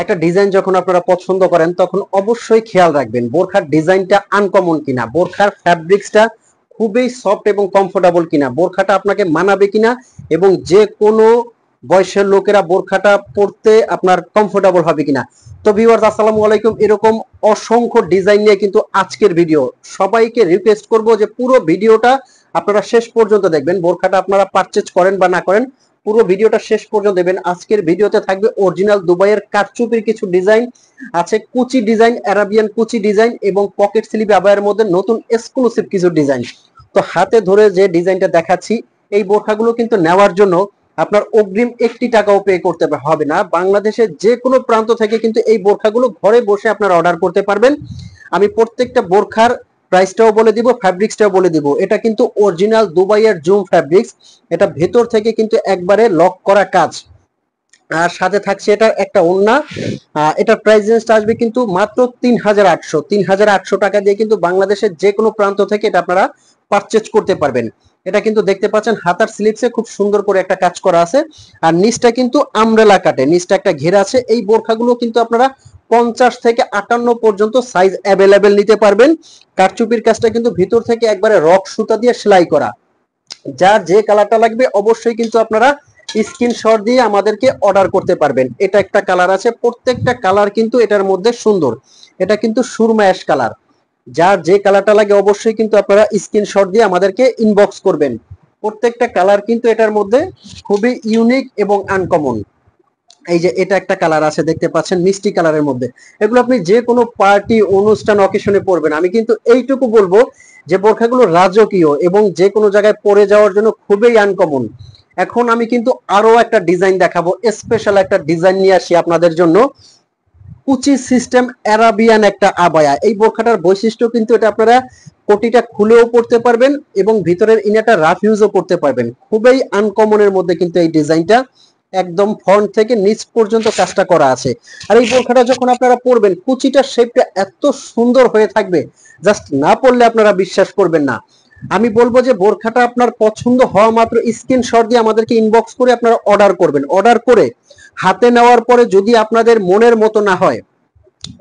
একটা ডিজাইন যখন আপনারা পছন্দ করেন তখন অবশ্যই খেয়াল রাখবেন বোরখার ডিজাইনটা আনকমন কিনা, বোরখার ফ্যাব্রিক্সটা খুবই সফট এবং কমফোর্টেবল কিনা, বোরখাটা আপনাকে মানাবে কিনা এবং যে কোনো বয়সের লোকেরা বোরখাটা পরতে আপনার কমফোর্টেবল হবে কিনা। তো ভিউয়ার্স আসসালামু আলাইকুম, এরকম অসংখ্য ডিজাইন নিয়ে কিন্তু আজকের ভিডিও। সবাইকে রিকোয়েস্ট করব যে পুরো ভিডিওটা আপনারা শেষ পর্যন্ত দেখবেন, বোরখাটা আপনারা পারচেজ করেন বা না করেন পুরো ভিডিওটা শেষ পর্যন্ত দেবেন। আজকের ভিডিওতে থাকবে অরিজিনাল দুবাইয়ের কারচুপির কিছু ডিজাইন আছে, কুচি ডিজাইন, আরাবিয়ান কুচি ডিজাইন এবং পকেট স্লিভ আবায়ের মধ্যে নতুন এক্সক্লুসিভ কিছু ডিজাইন। তো হাতে ধরে যে ডিজাইনটা দেখাচ্ছি, এই বোরখাগুলো কিন্তু নেওয়ার জন্য আপনার অগ্রিম 1 টাকাও পে করতে হবে না। বাংলাদেশের যে কোনো প্রান্ত থেকে কিন্তু এই বোরখাগুলো ঘরে বসে আপনারা অর্ডার করতে পারবেন। আমি প্রত্যেকটা বোরখার প্রাইসটাও বলে দিব, ফ্যাব্রিক্সটাও বলে দিব। এটা কিন্তু অরিজিনাল দুবাইয়ের জুম ফ্যাব্রিক্স, এটা ভেতর থেকে কিন্তু একবারে লক করা কাজ। আর সাথে থাকছে এটার একটা ওড়না। এটার প্রাইস রেঞ্জটা আসবে কিন্তু মাত্র ৩,৮০০ টাকা দিয়ে কিন্তু বাংলাদেশের যে কোনো প্রান্ত থেকে এটা আপনারা পারচেজ করতে পারবেন। এটা কিন্তু দেখতে পাচ্ছেন হাতার স্লিপসে খুব সুন্দর করে একটা কাজ করা আছে, আর নিচটা কিন্তু আমব্রেলা কাটে, নিচটা একটা ঘেরা আছে। এই বোরখাগুলো কিন্তু আপনারা 50 থেকে 58 পর্যন্ত সাইজ অ্যাভেলেবেল নিতে পারবেন। কারচুপির কাজটা কিন্তু ভিতর থেকে একবারে রক সুতা দিয়ে সেলাই করা। যার যে কালারটা লাগবে অবশ্যই কিন্তু আপনারা স্ক্রিনশট দিয়ে আমাদেরকে অর্ডার করতে পারবেন। এটা একটা কালার আছে, প্রত্যেকটা কালার কিন্তু এটার মধ্যে সুন্দর। এটা কিন্তু সুরমা অ্যাশ কালার। যার যে কালারটা লাগে অবশ্যই কিন্তু আপনারা স্ক্রিনশট দিয়ে আমাদেরকে ইনবক্স করবেন। প্রত্যেকটা কালার কিন্তু এটার মধ্যে খুবই ইউনিক এবং আনকমন। এই যে এটা একটা কালার আছে, দেখতে পাচ্ছেন মিষ্টি কালারের মধ্যে। এগুলো আপনি যে কোনো পার্টি, অনুষ্ঠান, অকেশনে পরবেন। আমি কিন্তু এইটুকু বলবো যে বোরখাগুলো রাজকীয় এবং যে কোনো জায়গায় পরে যাওয়ার জন্য খুবই আনকমন। এখন আমি কিন্তু আরো একটা ডিজাইন দেখাবো, স্পেশাল একটা ডিজাইন নিয়ে আসি আপনাদের জন্য। কুচি সিস্টেম আরাবিয়ান একটা আবায়া। এই বোরখাটার বৈশিষ্ট্য কিন্তু এটা আপনারা কোটিটা খুলেও পড়তে পারবেন এবং ভিতরের ইনারটা রাফ ইউজও করতে পারবেন। খুবই আনকমনের মধ্যে কিন্তু এই ডিজাইনটা, একদম ফ্রন্ট থেকে নিচ পর্যন্ত কাজটা করা আছে। আর এই বোরখাটা যখন আপনারা পরবেন কুচিটার শেপটা এত সুন্দর হয়ে থাকবে, জাস্ট না পরলে আপনারা বিশ্বাস করবেন না। আমি বলবো যে বোরখাটা আপনার পছন্দ হওয়া মাত্র স্ক্রিনশট দিয়ে আমাদেরকে ইনবক্স করে আপনারা অর্ডার করবেন। অর্ডার করে হাতে নেওয়ার পরে যদি আপনাদের মনের মতো না হয়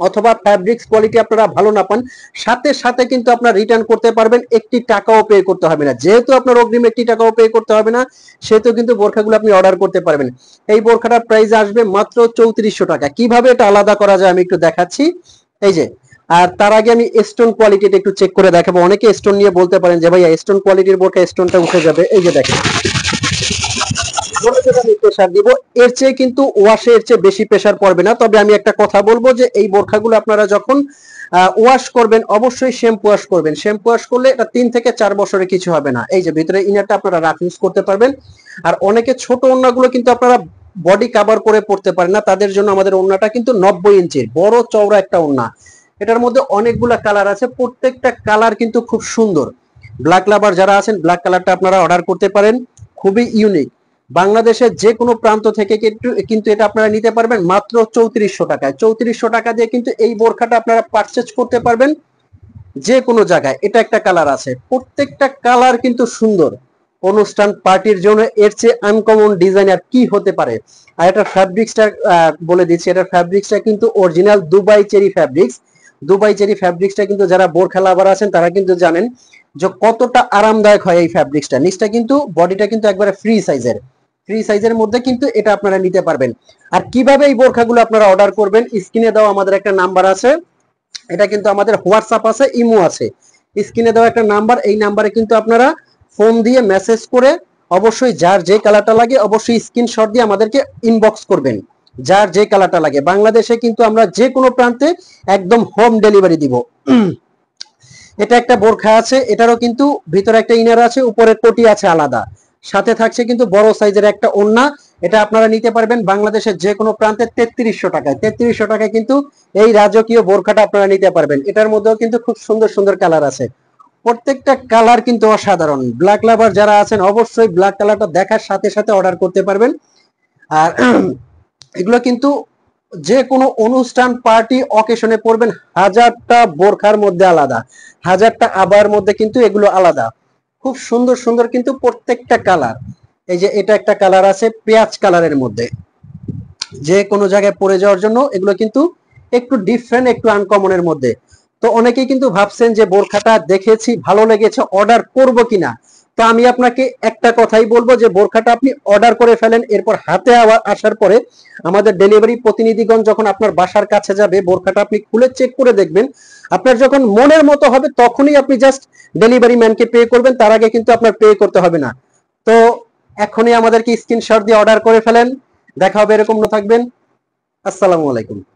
অথবা ফ্যাব্রিক্স কোয়ালিটি আপনারা ভালো না পান, সাথে সাথে কিন্তু আপনারা রিটার্ন করতে পারবেন, 1 টাকাও পে করতে হবে না। যেহেতু আপনার অগ্রিম 1 টাকাও পে করতে হবে না, সেহেতু কিন্তু বোরখাগুলো আপনি অর্ডার করতে পারবেন। এই বোরখাটার প্রাইস আসবে মাত্র ৩৪০০ টাকা। কিভাবে এটা আলাদা করা যায় আমি একটু দেখাচ্ছি। এই যে, আর তার আগে আমি স্টোন কোয়ালিটিটা একটু চেক করে দেখাবো। অনেকে স্টোন নিয়ে বলতে পারেন যে ভাইয়া স্টোন কোয়ালিটির বোরখা স্টোনটা উঠে যাবে। এই যে দেখেন, প্রেসার দিব, এর চেয়ে কিন্তু ওয়াশে এর চেয়ে বেশি প্রেসার পড়বে না। তবে আমি একটা কথা বলবো যে এই বোরখাগুলো আপনারা যখন ওয়াশ করবেন অবশ্যই শ্যাম্পু ওয়াশ করবেন। শ্যাম্পু ওয়াশ করলে এটা 3 থেকে 4 বছরে কিছু হবে না। এই যে ভিতরে ইনারটা আপনারা রাফ ইউজ করতে পারবেন। আর অনেকে ছোট ওড়নাগুলো কিন্তু আপনারা বডি কভার করে পড়তে পারেন না, তাদের জন্য আমাদের ওড়নাটা কিন্তু 90 ইঞ্চির বড় চওড়া একটা ওড়না। এটার মধ্যে অনেকগুলা কালার আছে, প্রত্যেকটা কালার কিন্তু খুব সুন্দর। ব্ল্যাক লাভার যারা আছেন ব্ল্যাক কালারটা আপনারা অর্ডার করতে পারেন, খুবই ইউনিক। বাংলাদেশের যে কোনো প্রান্ত থেকে কিন্তু এটা আপনারা নিতে পারবেন মাত্র ৩৪০০ টাকায়। ৩৪০০ টাকা দিয়ে কিন্তু এই বোরখাটা আপনারা পারচেজ করতে পারবেন যে কোনো জায়গায়। এটা একটা কালার আছে, প্রত্যেকটা কালার কিন্তু সুন্দর। অনুষ্ঠান পার্টির জন্য এর চেয়ে আনকমন ডিজাইন আর কি হতে পারে। আর এটা ফ্যাব্রিক্সটা বলে দিচ্ছি, এটার ফ্যাব্রিক্সটা কিন্তু original Dubai cherry fabrics. Dubai cherry ফ্যাব্রিক্সটা কিন্তু যারা বোরখা লাভার আছেন তারা কিন্তু জানেন যে কতটা আরামদায়ক হয় এই ফ্যাব্রিক্সটা। নিচটা কিন্তু বডিটা কিন্তু একবারে ফ্রি সাইজের মধ্যে কিন্তু এটা আপনারা নিতে পারবেন। আর কিভাবে এই বোরখাগুলো আপনারা অর্ডার করবেন, স্ক্রিনে দেওয়া আমাদের একটা নাম্বার আছে, এটা কিন্তু আমাদের হোয়াটসঅ্যাপ আছে, ইমো আছে। স্ক্রিনে দেওয়া একটা নাম্বার, এই নাম্বারে কিন্তু আপনারা ফোন দিয়ে মেসেজ করে অবশ্যই যার যে কালারটা লাগে অবশ্যই স্ক্রিনশট দিয়ে আমাদেরকে ইনবক্স করবেন। যার যে কালারটা লাগে, বাংলাদেশে কিন্তু আমরা যে কোনো প্রান্তে একদম হোম ডেলিভারি দিব। এটা একটা বোরখা আছে, এটারও কিন্তু ভিতরে একটা ইনার আছে, উপরে কোটি আছে আলাদা, সাথে থাকছে কিন্তু বড় সাইজের একটা ওড়না। এটা আপনারা নিতে পারবেন বাংলাদেশের যে কোনো প্রান্তে ৩৩০০ টাকায়। ৩৩০০ টাকায় কিন্তু এই রাজকীয় বোরখাটা আপনারা নিতে পারবেন। এটার মধ্যেও কিন্তু খুব সুন্দর সুন্দর কালার আছে, প্রত্যেকটা কালার কিন্তু অসাধারণ। ব্ল্যাক লাভার যারা আছেন অবশ্যই ব্ল্যাক কালারটা দেখার সাথে সাথে অর্ডার করতে পারবেন। আর এগুলো কিন্তু যে কোনো অনুষ্ঠান, পার্টি, অকেশনে পরবেন। 1000টা বোরখার মধ্যে আলাদা, 1000টা আবার মধ্যে কিন্তু এগুলো আলাদা। খুব সুন্দর সুন্দর কিন্তু প্রত্যেকটা কালার। এই যে এটা একটা কালার আছে পেঁয়াজ কালারের মধ্যে, যে কোনো জায়গায় পরে যাওয়ার জন্য। এগুলো কিন্তু একটু ডিফারেন্ট, একটু আনকমনের মধ্যে। তো অনেকেই কিন্তু ভাবছেন যে বোরখাটা দেখেছি ভালো লেগেছে, অর্ডার করব কিনা। তো আমি আপনাকে একটা কথাই বলবো যে বোরখাটা আপনি অর্ডার করে ফেলেন, এরপর হাতে আসার পরে আমাদের ডেলিভারি প্রতিনিধিগণ যখন আপনার বাসার কাছে যাবে, বোরখাটা আপনি খুলে চেক করে দেখবেন। আপনার যখন মনের মতো হবে তখনই আপনি জাস্ট ডেলিভারি ম্যানকে পে করবেন, তার আগে কিন্তু আপনার পে করতে হবে না। তো এখনই আমাদেরকে স্ক্রিনশট দিয়ে অর্ডার করে ফেলেন। দেখা হবে এরকম। থাকবেন। আসসালামু আলাইকুম।